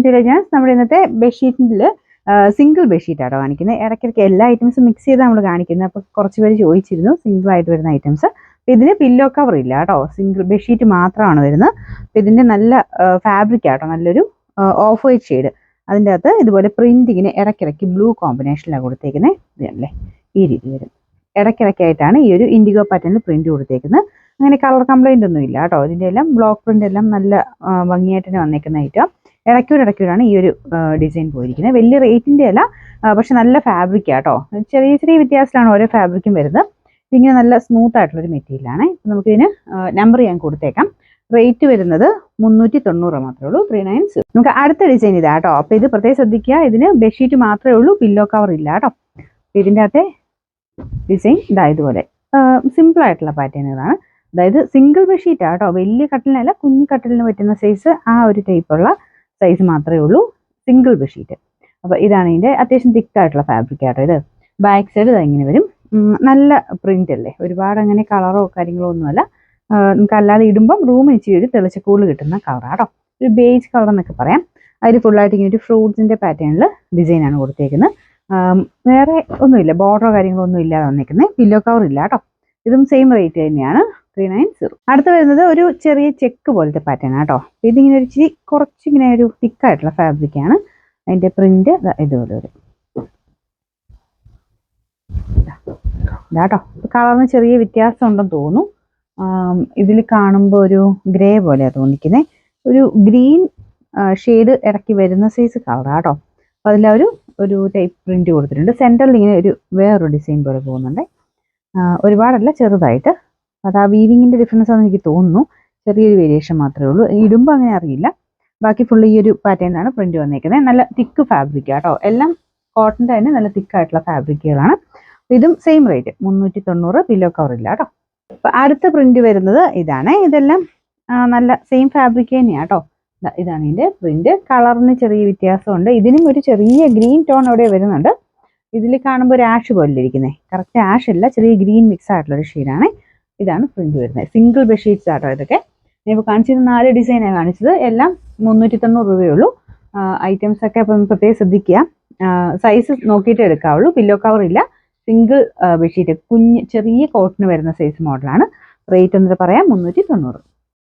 To legends. നമ്മുടെ ഇന്നത്തെ ബെഡ്ഷീറ്റിൽ single ബെഡ്ഷീറ്റാണ് കാണിക്കുന്നത്. ഇടയ്ക്കിടയ്ക്ക് എല്ലാ ഐറ്റംസും മിക്സ് ചെയ്താണ് നമ്മൾ കാണിക്കുന്നത്. അപ്പോൾ കുറച്ച് പേര് ചോദിച്ചിരുന്നു സിംഗിൾ ആയിട്ട് വരുന്ന ഐറ്റംസ്. അപ്പോൾ ഇതിന് പില്ലോ കവർ ഇല്ല കേട്ടോ, സിംഗിൾ ബെഡ്ഷീറ്റ് മാത്രമാണ് വരുന്നത്. അപ്പോൾ ഇതിൻ്റെ നല്ല ഫാബ്രിക് ആട്ടോ, നല്ലൊരു ഓഫ് വൈറ്റ് ഷെയ്ഡ്. അതിൻ്റെ അകത്ത് ഇതുപോലെ പ്രിൻറ്റിങ്ങിന് ഇടയ്ക്കിടയ്ക്ക് ബ്ലൂ കോമ്പിനേഷനിലാണ് കൊടുത്തേക്കുന്നത്. ഇതല്ലേ ഈ രീതി വരും. ഇടയ്ക്കിടയ്ക്കായിട്ടാണ് ഈ ഒരു ഇൻഡിഗോ പാറ്റേണിൽ പ്രിൻറ്റ് കൊടുത്തേക്കുന്നത്. അങ്ങനെ കളർ കംപ്ലൈൻ്റ് ഒന്നും ഇല്ല കേട്ടോ. ഇതിൻ്റെ എല്ലാം ബ്ലോക്ക് പ്രിൻ്റ് എല്ലാം നല്ല ഭംഗിയായിട്ട് തന്നെ വന്നേക്കുന്ന ഐറ്റം. ഇടയ്ക്കൂടാണ് ഈ ഒരു ഡിസൈൻ പോയിരിക്കുന്നത്. വലിയ റേറ്റിൻ്റെ അല്ല, പക്ഷെ നല്ല ഫാബ്രിക് ആട്ടോ. ചെറിയ ചെറിയ വ്യത്യാസത്തിലാണ് ഓരോ ഫാബ്രിക്കും വരുന്നത്. ഇതിങ്ങനെ നല്ല സ്മൂത്ത് ആയിട്ടുള്ളൊരു മെറ്റീരിയലാണ്. നമുക്കിതിന് നമ്പർ ഞാൻ കൊടുത്തേക്കാം. റേറ്റ് വരുന്നത് 390 മാത്രമേ ഉള്ളൂ, 390. നമുക്ക് അടുത്ത ഡിസൈൻ ഇതാ കേട്ടോ. അപ്പോൾ ഇത് പ്രത്യേകം ശ്രദ്ധിക്കുക, ഇതിന് ബെഡ്ഷീറ്റ് മാത്രമേ ഉള്ളൂ, പില്ലോ കവർ ഇല്ല കേട്ടോ. ഇതിൻ്റെ അകത്തെ ഡിസൈൻ ഇതാ ഇതുപോലെ സിമ്പിൾ ആയിട്ടുള്ള പാറ്റേണുകളാണ്. അതായത് സിംഗിൾ ബെഡ്ഷീറ്റ് ആട്ടോ, വലിയ കട്ടിലിനല്ല, കുഞ്ഞു കട്ടിലിന് പറ്റുന്ന സൈസ്, ആ ഒരു ടൈപ്പുള്ള സൈസ് മാത്രമേ ഉള്ളൂ സിംഗിൾ ബെഡ്ഷീറ്റ്. അപ്പോൾ ഇതാണ് ഇതിൻ്റെ അത്യാവശ്യം തിക്കായിട്ടുള്ള ഫാബ്രിക് ആട്ടോ. ഇത് ബാക്ക് സൈഡ് ഇങ്ങനെ വരും. നല്ല പ്രിന്റ് അല്ലേ, ഒരുപാട് അങ്ങനെ കളറോ കാര്യങ്ങളോ ഒന്നുമല്ല. നമുക്ക് അല്ലാതെ ഇടുമ്പം റൂമിൽ ഇച്ചിരി ഒരു തെളിച്ചക്കൂട് കിട്ടുന്ന കളറാട്ടോ. ഒരു ബേജ് കളർ എന്നൊക്കെ പറയാം. അതിൽ ഫുള്ളായിട്ട് ഇങ്ങനെ ഒരു ഫ്രൂട്ട്സിൻ്റെ പാറ്റേണിൽ ഡിസൈനാണ് കൊടുത്തേക്കുന്നത്. വേറെ ഒന്നുമില്ല, ബോർഡറോ കാര്യങ്ങളോ ഒന്നും ഇല്ലാതെ വന്നേക്കുന്നത്. പില്ലോ കവർ ഇല്ല കേട്ടോ. ഇതും സെയിം റേറ്റ് തന്നെയാണ്, 390. അടുത്ത് വരുന്നത് ഒരു ചെറിയ ചെക്ക് പോലത്തെ പാറ്റേൺ ആട്ടോ. ഇതിങ്ങനെ ഒരു ഇച്ചിരി കുറച്ചിങ്ങനെ ഒരു തിക്കായിട്ടുള്ള ഫാബ്രിക്കാണ്. അതിൻ്റെ പ്രിന്റ് ഇതുപോലെ വരും ഇതാട്ടോ. കളറിന് ചെറിയ വ്യത്യാസം ഉണ്ടെന്ന് തോന്നുന്നു. ഇതിൽ കാണുമ്പോൾ ഒരു ഗ്രേ പോലെയാണ് തോന്നിക്കുന്നത്. ഒരു ഗ്രീൻ ഷെയ്ഡ് ഇടയ്ക്ക് വരുന്ന സൈസ് കളറാട്ടോ. അപ്പോൾ അതിലൊരു ടൈപ്പ് പ്രിന്റ് കൊടുത്തിട്ടുണ്ട്. സെൻറ്ററിൽ ഇങ്ങനെ ഒരു വേറൊരു ഡിസൈൻ പോലെ പോകുന്നുണ്ട്. ഒരുപാടല്ല, ചെറുതായിട്ട്. അത് ആ വീവിങ്ങിൻ്റെ ഡിഫറൻസ് ആണെന്ന് എനിക്ക് തോന്നുന്നു. ചെറിയൊരു വേരിയേഷൻ മാത്രമേ ഉള്ളൂ. ഇടുമ്പോൾ അങ്ങനെ അറിയില്ല. ബാക്കി ഫുൾ ഈ ഒരു പാറ്റേണിലാണ് പ്രിന്റ് വന്നേക്കുന്നത്. നല്ല തിക്ക് ഫാബ്രിക് ആട്ടോ. എല്ലാം കോട്ടൻ്റെ തന്നെ നല്ല തിക്കായിട്ടുള്ള ഫാബ്രിക്കുകളാണ്. ഇതും സെയിം റേറ്റ് 390, പില്ലോ കവർ ഇല്ല കേട്ടോ. അപ്പോൾ അടുത്ത പ്രിന്റ് വരുന്നത് ഇതാണ്. ഇതെല്ലാം നല്ല സെയിം ഫാബ്രിക് തന്നെയാണ് കേട്ടോ. ഇതാണ് ഇതിൻ്റെ പ്രിന്റ്. കളറിന് ചെറിയ വ്യത്യാസമുണ്ട്. ഇതിനും ഒരു ചെറിയ ഗ്രീൻ ടോൺ അവിടെ വരുന്നുണ്ട്. ഇതിൽ കാണുമ്പോൾ ഒരു ആഷ് പോലെ ഇരിക്കുന്നത്, കറക്റ്റ് ആഷ് അല്ല, ചെറിയ ഗ്രീൻ മിക്സ് ആയിട്ടുള്ളൊരു ഷെയ്ഡാണ്. ഇതാണ് പ്രിന്റ് വരുന്നത്. സിംഗിൾ ബെഡ്ഷീറ്റ്സ് ആട്ടോ ഇതൊക്കെ. ഇപ്പോൾ കാണിച്ചത് 4 ഡിസൈനാണ് കാണിച്ചത്. എല്ലാം 390 രൂപയുള്ളൂ. ഐറ്റംസ് ഒക്കെ അപ്പം പ്രത്യേകം ശ്രദ്ധിക്കുക. സൈസ് നോക്കിയിട്ട് എടുക്കാവുള്ളൂ. പില്ലോ കവർ ഇല്ല. സിംഗിൾ ബെഡ്ഷീറ്റ്, ചെറിയ കോട്ടിന് വരുന്ന സൈസ് മോഡലാണ്. റേറ്റ് ഒന്നിട്ട് പറയാം 390.